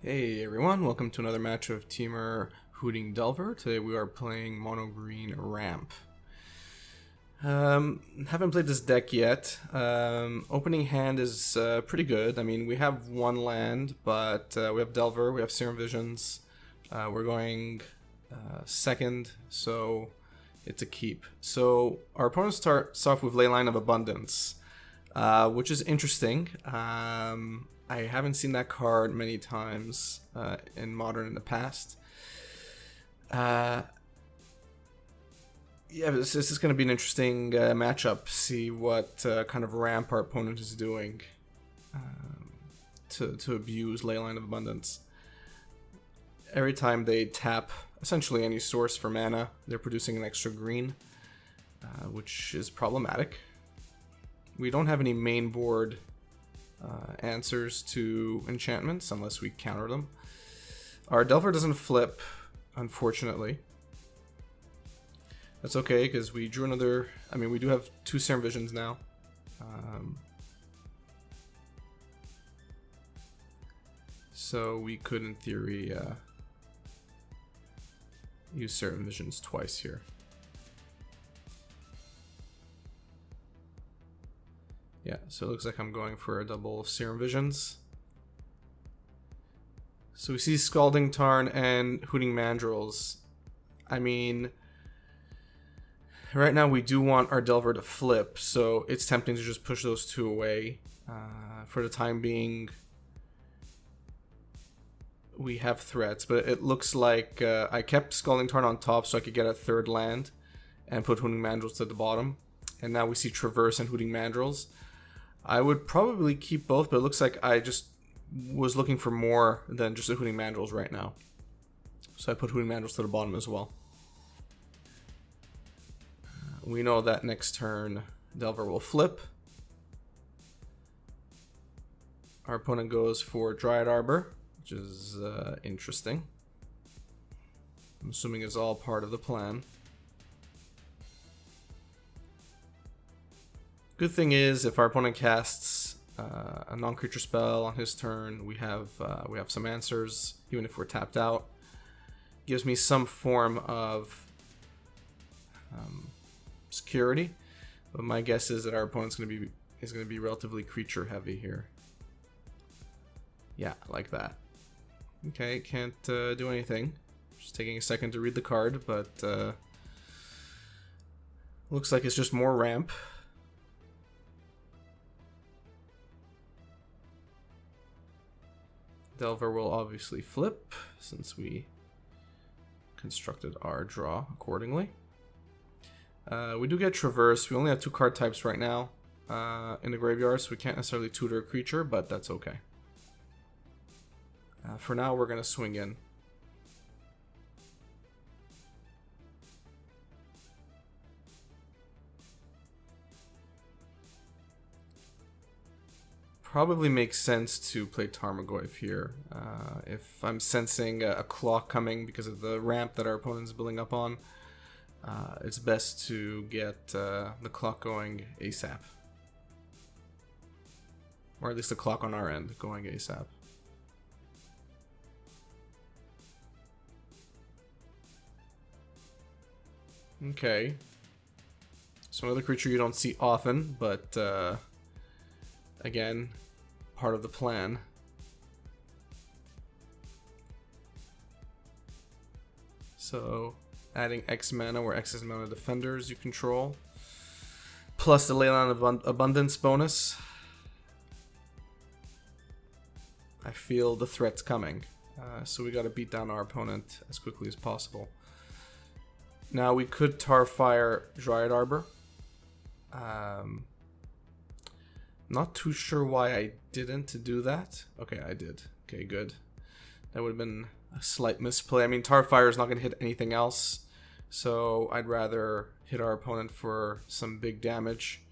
Hey everyone, welcome to another match of Temur Hooting Delver. Today we are playing Mono Green Ramp. Haven't played this deck yet. Opening hand is pretty good. I mean, we have one land, but we have Delver, we have Serum Visions. We're going second, so it's a keep. So our opponent starts off with Leyline of Abundance, which is interesting. I haven't seen that card many times in Modern in the past. Yeah, this is going to be an interesting matchup. See what kind of ramp our opponent is doing to abuse Leyline of Abundance. Every time they tap essentially any source for mana, they're producing an extra green, which is problematic. We don't have any main board answers to enchantments unless we counter them. Our Delver doesn't flip, unfortunately. That's okay, because we drew another... I mean, we do have two Serum Visions now. So we could, in theory, use Serum Visions twice here. Yeah, so it looks like I'm going for a double Serum Visions. So we see Scalding Tarn and Hooting Mandrills. I mean, right now we do want our Delver to flip, so it's tempting to just push those two away. For the time being, we have threats, but it looks like I kept Scalding Tarn on top so I could get a third land and put Hooting Mandrills at the bottom. And now we see Traverse and Hooting Mandrills. I would probably keep both, but it looks like I just was looking for more than just the Hooting Mandrills right now. So I put Hooting Mandrills to the bottom as well. We know that next turn Delver will flip. Our opponent goes for Dryad Arbor, which is interesting. I'm assuming it's all part of the plan. Good thing is, if our opponent casts a non-creature spell on his turn, we have some answers, even if we're tapped out. Gives me some form of security, but my guess is that our opponent's going to be relatively creature heavy here. Yeah, like that. Okay, can't do anything. Just taking a second to read the card, but looks like it's just more ramp. Delver will obviously flip, since we constructed our draw accordingly. We do get Traverse. We only have two card types right now in the graveyard, so we can't necessarily tutor a creature, but that's okay. For now, we're going to swing in. Probably makes sense to play Tarmogoyf here. If I'm sensing a clock coming because of the ramp that our opponent is building up on, it's best to get the clock going ASAP. Or at least the clock on our end going ASAP. Okay. So another creature you don't see often, but again, part of the plan. So, adding X mana or excess mana defenders you control, plus the Leyline of Abundance bonus. I feel the threat's coming, so we got to beat down our opponent as quickly as possible. Now we could Tarfire Dryad Arbor. Not too sure why I didn't do that. Okay, I did. Okay, good. That would have been a slight misplay. I mean, Tarfire is not going to hit anything else, so I'd rather hit our opponent for some big damage.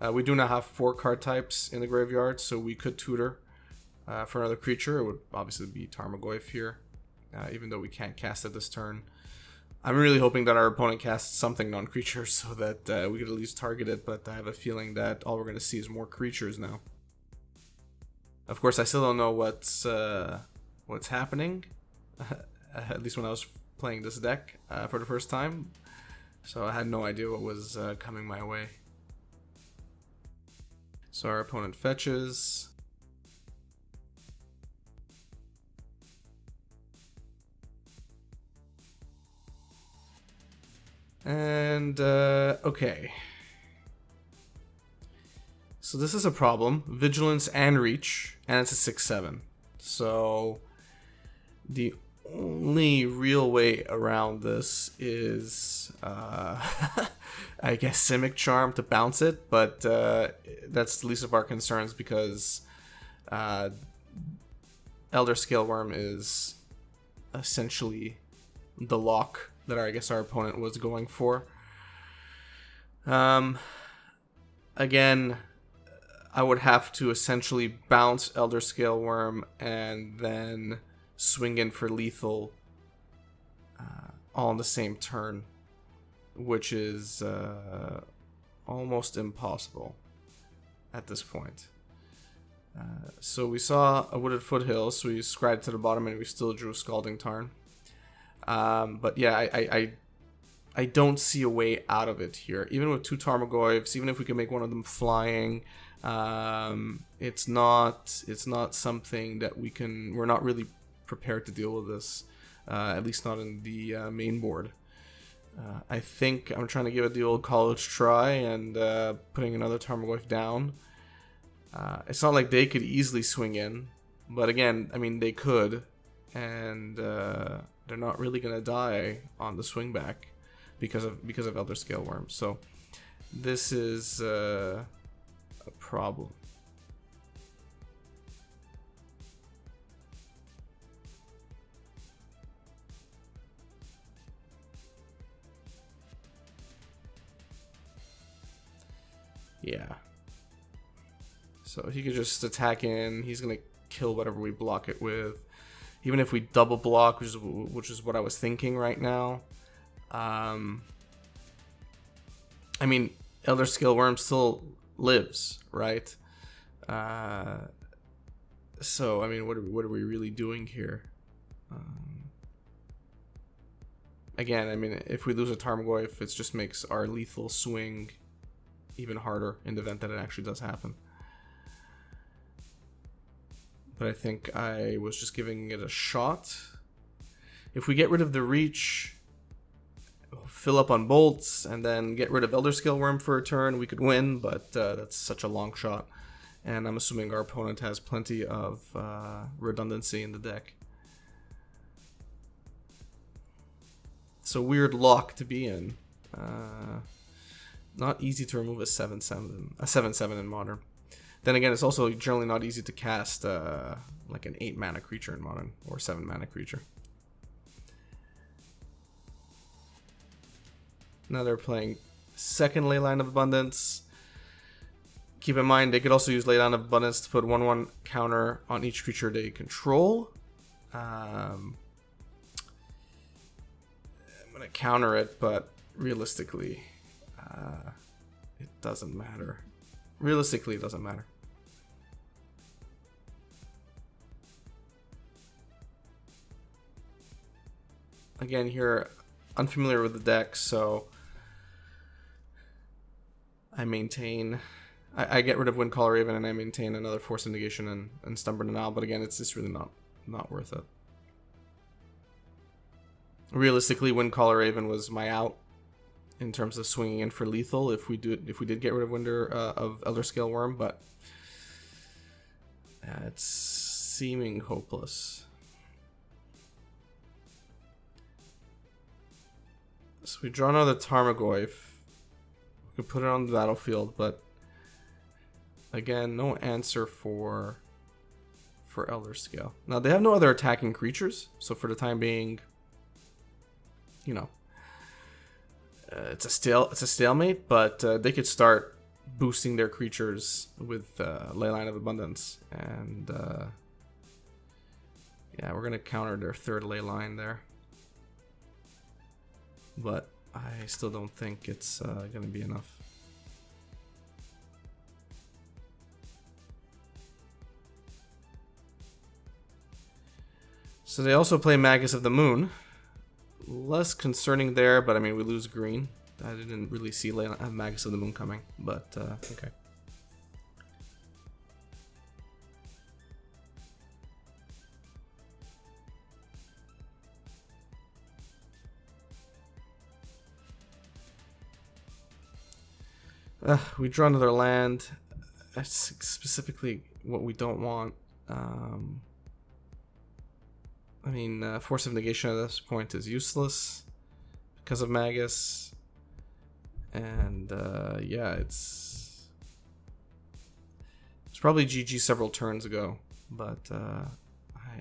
We do now have 4 card types in the graveyard, so we could tutor for another creature. It would obviously be Tarmogoyf here, even though we can't cast it this turn. I'm really hoping that our opponent casts something non-creature so that we could at least target it, but I have a feeling that all we're going to see is more creatures now. Of course, I still don't know what's what's happening, at least when I was playing this deck for the first time. So I had no idea what was coming my way. So our opponent fetches. And, okay. So this is a problem. Vigilance and Reach, and it's a 6/7. So the only real way around this is, I guess, Simic Charm to bounce it, but that's the least of our concerns because Elder Scale Worm is essentially the lock that I guess our opponent was going for. Again, I would have to essentially bounce Elder Scale Worm and then swing in for lethal all on the same turn, which is almost impossible at this point. So we saw a Wooded Foothill, so we scryed to the bottom and we still drew Scalding Tarn. But yeah, I don't see a way out of it here. Even with 2 Tarmogoyfs, even if we can make one of them flying, it's not something that we're not really prepared to deal with this, at least not in the main board. I think I'm trying to give it the old college try and putting another Tarmogoyf down. It's not like they could easily swing in, but again, I mean, they could, and they're not really gonna die on the swing back because of Elder Scale Worms. So this is a problem. Yeah. So he could just attack in. He's gonna kill whatever we block it with. Even if we double block, which is what I was thinking right now. I mean, Elder Scale Worm still lives, right? So I mean, what are we really doing here? Again, I mean, if we lose a Tarmogoyf, it just makes our lethal swing even harder in the event that it actually does happen. But I think I was just giving it a shot. If we get rid of the Reach, fill up on bolts, and then get rid of Elder Scale Worm for a turn, we could win, but that's such a long shot. And I'm assuming our opponent has plenty of redundancy in the deck. It's a weird lock to be in. Not easy to remove a 7/7 in Modern. Then again, it's also generally not easy to cast like an 8 mana creature in Modern, or 7 mana creature. Now they're playing second Leyline of Abundance. Keep in mind, they could also use Leyline of Abundance to put 1/1 counter on each creature they control. I'm going to counter it, but realistically, it doesn't matter. Realistically, it doesn't matter. Again, here, unfamiliar with the deck, so I maintain. I get rid of Windcaller Raven and I maintain another Force Negation and Stubborn Denial, but again, it's just really not worth it. Realistically, Windcaller Raven was my out in terms of swinging in for lethal if we did get rid of Elder Scale Worm, but it's seeming hopeless. So we draw another Tarmogoyf. We could put it on the battlefield, but again, no answer for Elder Scale. Now they have no other attacking creatures, so for the time being, you know, it's a stalemate. But they could start boosting their creatures with Leyline of Abundance, and yeah, we're gonna counter their third Leyline there. But I still don't think it's gonna be enough. So they also play Magus of the Moon. Less concerning there, but I mean, we lose green. I didn't really see Magus of the Moon coming, but okay. We draw another land. That's specifically what we don't want. I mean, Force of Negation at this point is useless because of Magus. And yeah, it's probably GG several turns ago, but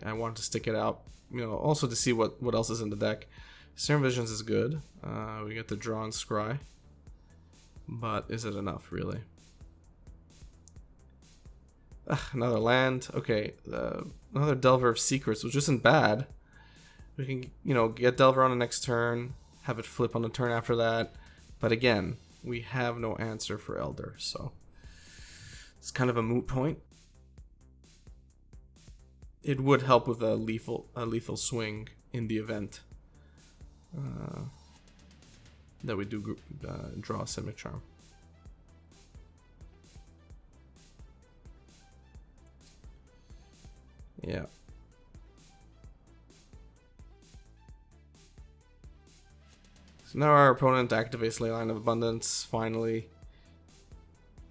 I wanted to stick it out, you know, also to see what else is in the deck. Serum Visions is good. We get the draw and scry, but is it enough really? Another land. Okay, another Delver of Secrets, which isn't bad. We can, you know, get Delver on the next turn, have it flip on the turn after that. But again, we have no answer for Elder, so it's kind of a moot point. It would help with a lethal swing in the event that we do draw a Simic Charm. Yeah. So now our opponent activates Leyline of Abundance, finally.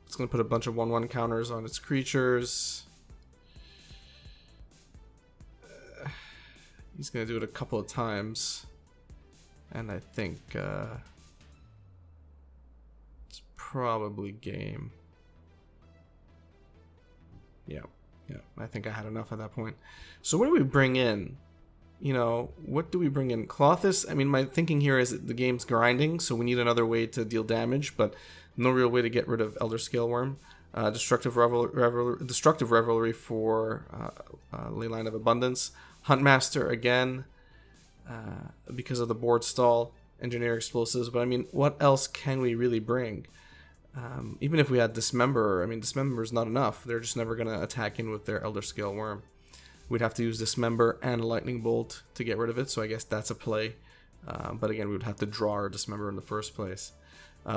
It's going to put a bunch of 1/1 counters on its creatures. He's going to do it a couple of times. And I think it's probably game. Yeah. Yeah, I think I had enough at that point. So what do we bring in? You know, what do we bring in? Clothis, I mean, my thinking here is that the game's grinding, so we need another way to deal damage, but no real way to get rid of Elder Scale Worm. Destructive Revelry for Leyline of Abundance. Huntmaster again, because of the board stall. Engineer Explosives, but I mean, what else can we really bring? Even if we had Dismember, I mean, Dismember is not enough. They're just never going to attack in with their Elder Scale Worm. We'd have to use Dismember and a Lightning Bolt to get rid of it, so I guess that's a play. But again, we would have to draw our Dismember in the first place.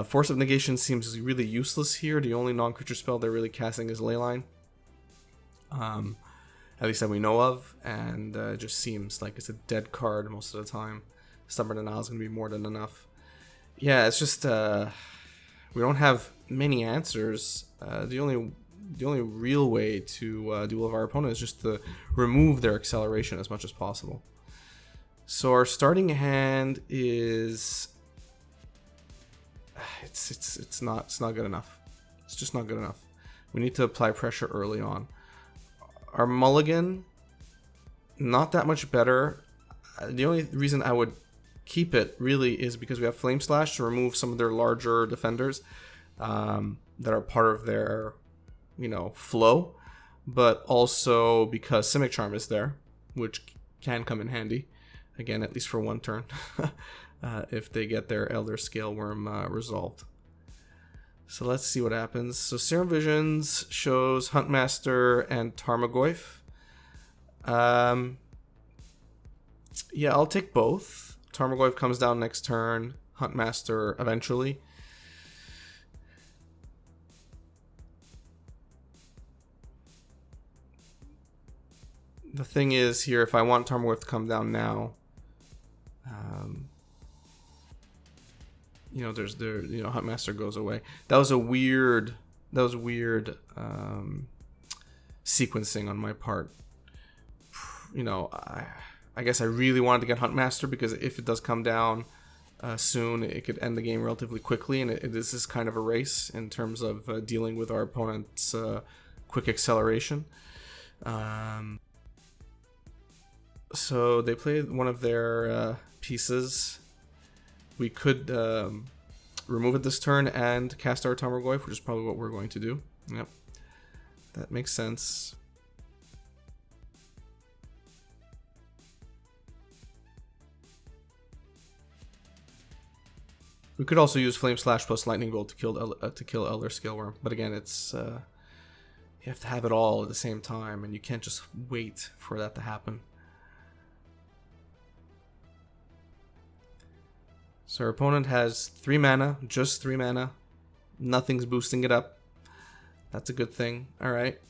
Force of Negation seems really useless here. The only non-creature spell they're really casting is Leyline. At least that we know of, and it just seems like it's a dead card most of the time. Stubborn Denial is going to be more than enough. Yeah, it's just... we don't have many answers. The only real way to deal with our opponent is just to remove their acceleration as much as possible. So our starting hand is it's not good enough. It's just not good enough. We need to apply pressure early on. Our mulligan, not that much better. The only reason I would keep it really is because we have Flame Slash to remove some of their larger defenders that are part of their, you know, flow, but also because Simic Charm is there, which can come in handy, again, at least for one turn, if they get their Elder Scale Worm resolved. So let's see what happens. So Serum Visions shows Huntmaster and Tarmogoyf. Yeah, I'll take both. Tarmogoyf comes down next turn, Huntmaster eventually. The thing is here, if I want Tarmogoyf to come down now, you know, Huntmaster goes away. That was weird sequencing on my part. You know, I guess I really wanted to get Huntmaster because if it does come down soon, it could end the game relatively quickly, and this is kind of a race in terms of dealing with our opponent's quick acceleration. So they played one of their pieces. We could remove it this turn and cast our Tarmogoyf, which is probably what we're going to do. Yep, that makes sense. We could also use Flame Slash plus Lightning Bolt to kill Elder Scale Worm, but again, it's you have to have it all at the same time, and you can't just wait for that to happen. So our opponent has 3 mana, just 3 mana. Nothing's boosting it up. That's a good thing. Alright.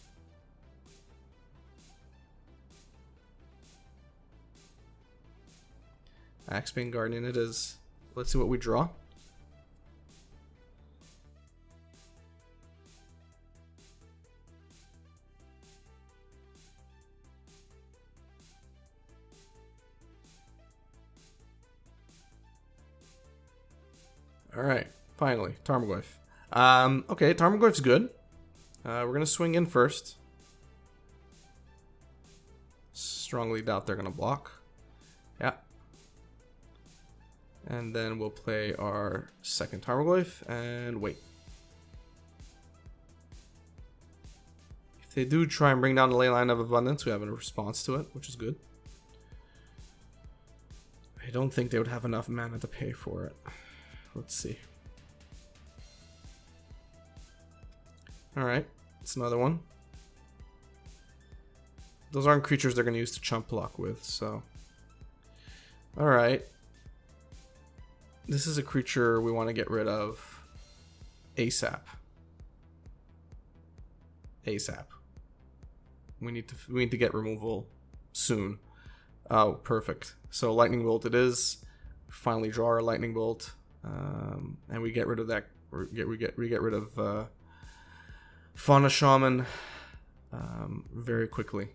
Axebane Guardian it is. Let's see what we draw. Alright, finally, Tarmogoyf. Okay, Tarmogoyf's good. We're gonna swing in first. Strongly doubt they're gonna block. Yeah. And then we'll play our second Tarmogoyf and wait. If they do try and bring down the Leyline of Abundance, we have a response to it, which is good. I don't think they would have enough mana to pay for it. Let's see. Alright, it's another one. Those aren't creatures they're going to use to chump block with, so. Alright. This is a creature we want to get rid of ASAP. ASAP. We need to get removal soon. Oh, perfect. So Lightning Bolt it is. Finally draw our Lightning Bolt. And we get rid of that. We get rid of Fauna Shaman very quickly.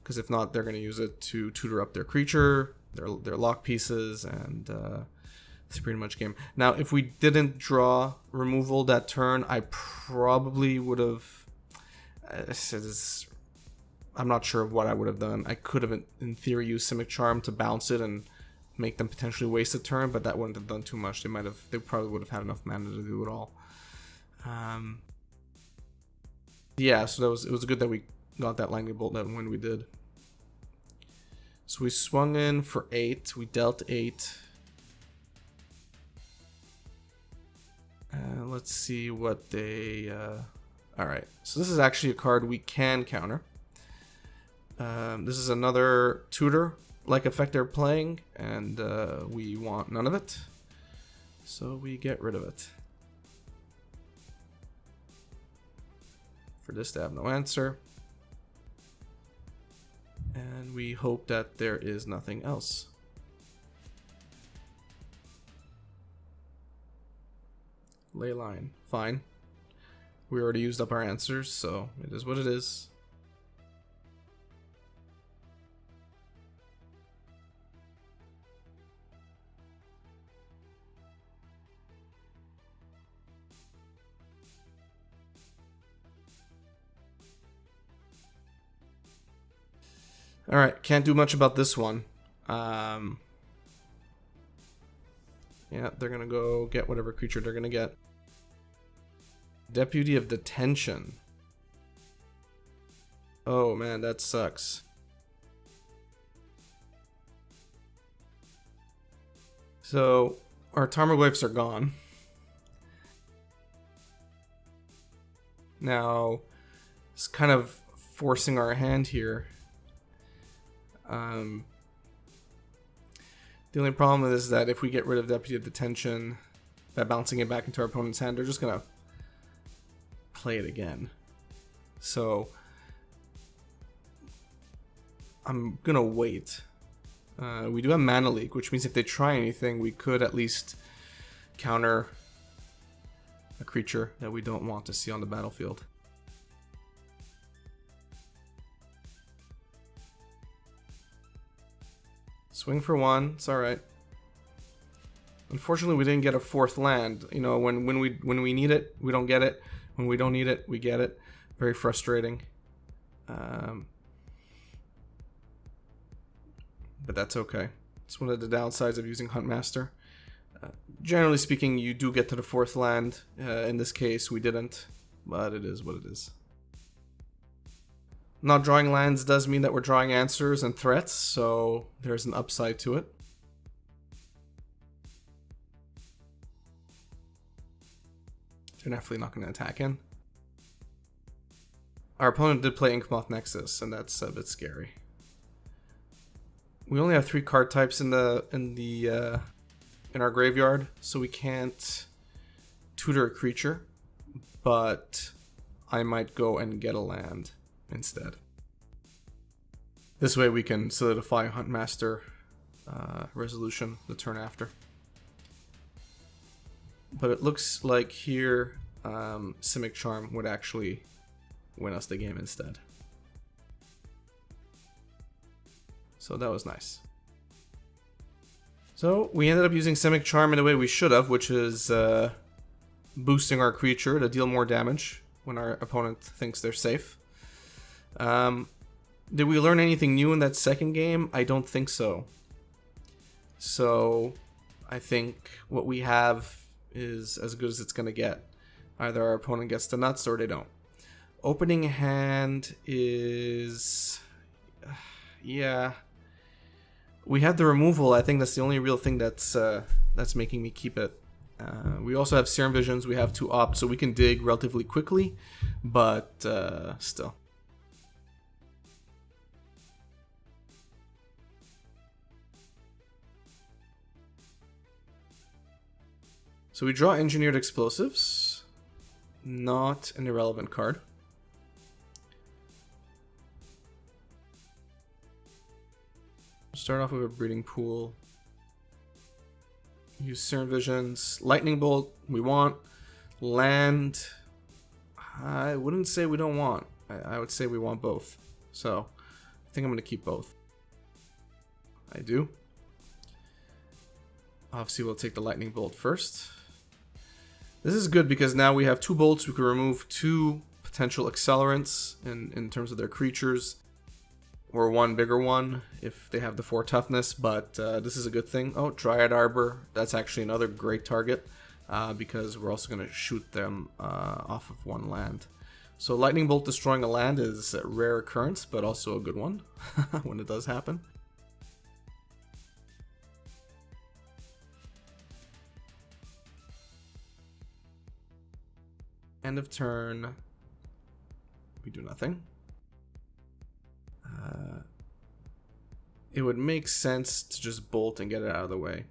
Because if not, they're going to use it to tutor up their creature, their lock pieces, and it's pretty much game. Now, if we didn't draw removal that turn, I probably would have. I'm not sure what I would have done. I could have, in theory, used Simic Charm to bounce it and make them potentially waste a turn, but that wouldn't have done too much. They probably would have had enough mana to do it all. Yeah, so it was good that we got that Lightning Bolt when we did. So we swung in for 8. We dealt 8. Let's see what they... Alright, so this is actually a card we can counter. This is another tutor-like effect they're playing, and we want none of it. So we get rid of it. For this, they have no answer. And we hope that there is nothing else. Leyline, fine. We already used up our answers, so it is what it is. Alright, can't do much about this one. Yeah, they're gonna go get whatever creature they're gonna get. Deputy of Detention. Oh man, that sucks. So, our Tarmogoyfs are gone. Now, it's kind of forcing our hand here. The only problem is that if we get rid of Deputy of Detention by bouncing it back into our opponent's hand, they're just gonna play it again. So I'm gonna wait. We do have Mana Leak, which means if they try anything, we could at least counter a creature that we don't want to see on the battlefield. Swing for 1, it's alright. Unfortunately, we didn't get a 4th land. You know, when we need it, we don't get it. When we don't need it, we get it. Very frustrating. But that's okay. It's one of the downsides of using Huntmaster. Generally speaking, you do get to the 4th land. In this case, we didn't. But it is what it is. Not drawing lands does mean that we're drawing answers and threats, so there's an upside to it. They're definitely not going to attack in. Our opponent did play Inkmoth Nexus, and that's a bit scary. We only have 3 card types in the in our graveyard, so we can't tutor a creature, but I might go and get a land instead. This way we can solidify Huntmaster Resolution the turn after. But it looks like here Simic Charm would actually win us the game instead. So that was nice. So we ended up using Simic Charm in a way we should have, which is boosting our creature to deal more damage when our opponent thinks they're safe. Did we learn anything new in that second game? I don't think so. So I think what we have is as good as it's going to get. Either our opponent gets the nuts or they don't. Opening hand is... yeah. We have the removal. I think that's the only real thing that's making me keep it. We also have Serum Visions. We have 2 opt, so we can dig relatively quickly, but still. So we draw Engineered Explosives. Not an irrelevant card. Start off with a Breeding Pool. Use Serum Visions. Lightning Bolt, we want. Land, I wouldn't say we don't want. I would say we want both. So, I think I'm going to keep both. I do. Obviously, we'll take the Lightning Bolt first. This is good because now we have 2 bolts. We can remove 2 potential accelerants in terms of their creatures. Or 1 bigger one if they have the 4 toughness, but this is a good thing. Oh, Dryad Arbor. That's actually another great target because we're also going to shoot them off of 1 land. So Lightning Bolt destroying a land is a rare occurrence, but also a good one when it does happen. End of turn. We do nothing. It would make sense to just bolt and get it out of the way.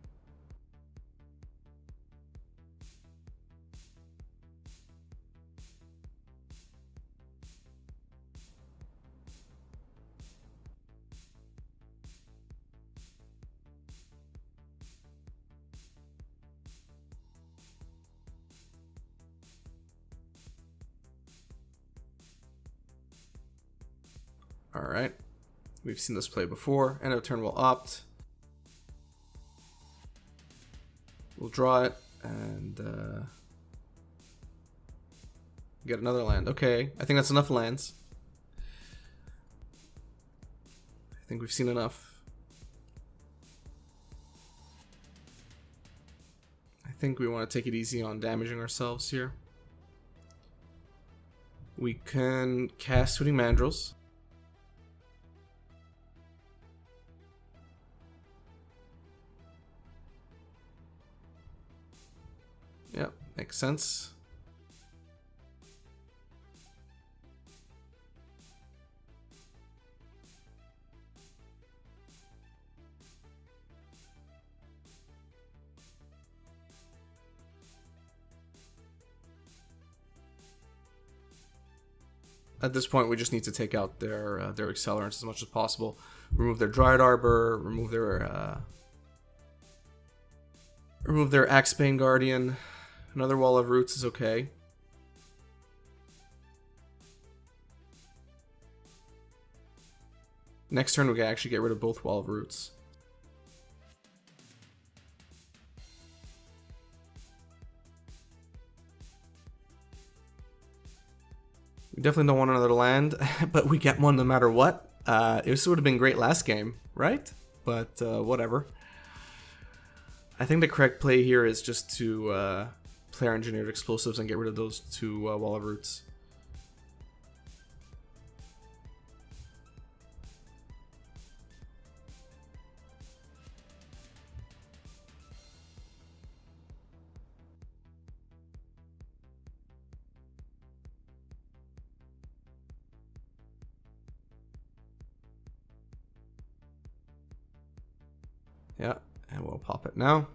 Alright. We've seen this play before. End of turn, we'll opt. We'll draw it and get another land. Okay, I think that's enough lands. I think we've seen enough. I think we want to take it easy on damaging ourselves here. We can cast Hooting Mandrills. Yep, makes sense. At this point, we just need to take out their accelerants as much as possible. Remove their Dryad Arbor, remove their Axebane Guardian. Another Wall of Roots is okay. Next turn we can actually get rid of both Wall of Roots. We definitely don't want another land, but we get one no matter what. This would have been great last game, right? But whatever. I think the correct play here is just to play our Engineered Explosives and get rid of those 2 Wall of Roots. Yeah, and we'll pop it now.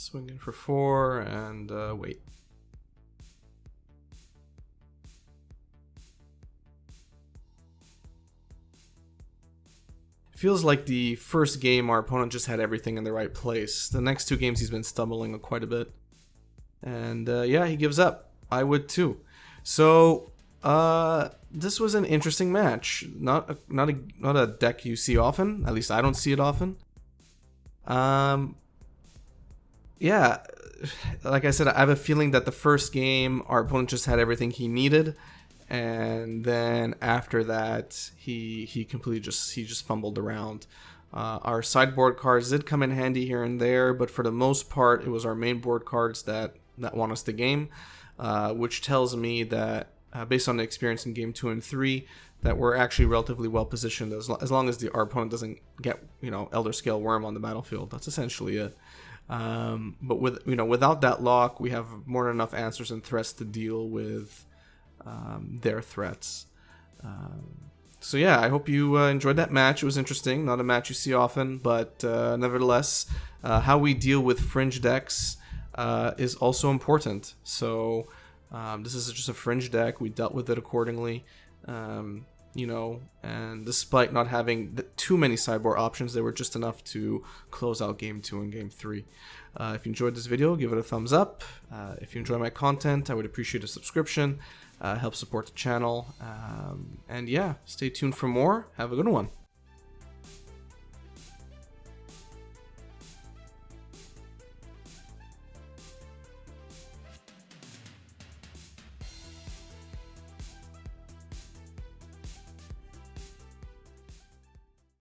Swing in for 4 and wait. Feels like the first game our opponent just had everything in the right place. The next 2 games he's been stumbling quite a bit. And yeah, he gives up. I would too. So this was an interesting match. Not a deck you see often. At least I don't see it often. Yeah, like I said, I have a feeling that the first game our opponent just had everything he needed, and then after that he completely just fumbled around. Our sideboard cards did come in handy here and there, but for the most part it was our main board cards that won us the game, which tells me that based on the experience in game 2 and 3 that we're actually relatively well positioned as long as our opponent doesn't get Elder Scale Worm on the battlefield. That's essentially it. But without that lock, we have more than enough answers and threats to deal with their threats. So yeah, I hope you enjoyed that match. It was interesting. Not a match you see often, but nevertheless, how we deal with fringe decks is also important. So this is just a fringe deck. We dealt with it accordingly. And despite not having too many sideboard options, they were just enough to close out game 2 and game 3. If you enjoyed this video, give it a thumbs up. If you enjoy my content, I would appreciate a subscription. Help support the channel. And yeah, stay tuned for more. Have a good one.